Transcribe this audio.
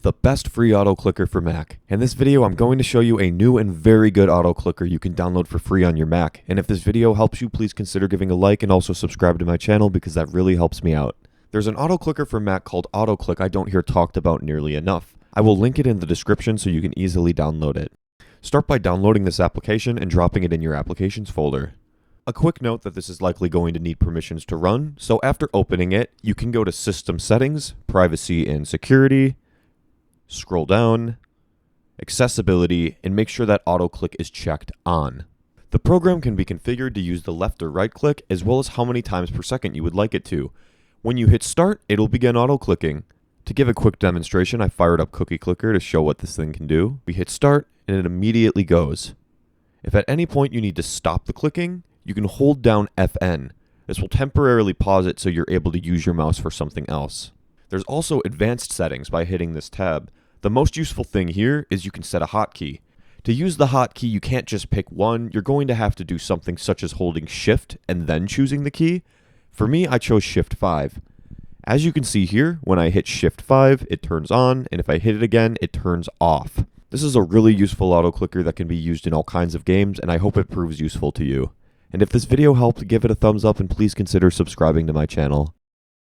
the best free auto clicker for Mac. In this video, I'm going to show you a new and very good auto clicker you can download for free on your Mac. And if this video helps you, please consider giving a like and also subscribe to my channel because that really helps me out. There's an auto clicker for Mac called Autoclick I don't hear talked about nearly enough. I will link it in the description so you can easily download it. Start by downloading this application and dropping it in your applications folder. A quick note that this is likely going to need permissions to run, so after opening it, you can go to System Settings, Privacy and Security, scroll down, Accessibility, and make sure that Autoclick is checked on. The program can be configured to use the left or right click, as well as how many times per second you would like it to. When you hit start, it'll begin auto-clicking. To give a quick demonstration, I fired up Cookie Clicker to show what this thing can do. We hit start, and it immediately goes. If at any point you need to stop the clicking, you can hold down FN. This will temporarily pause it so you're able to use your mouse for something else. There's also advanced settings by hitting this tab. The most useful thing here is you can set a hotkey. To use the hotkey, you can't just pick one. You're going to have to do something such as holding Shift and then choosing the key. For me, I chose Shift 5. As you can see here, when I hit Shift 5, it turns on, and if I hit it again, it turns off. This is a really useful auto clicker that can be used in all kinds of games, and I hope it proves useful to you. And if this video helped, give it a thumbs up and please consider subscribing to my channel.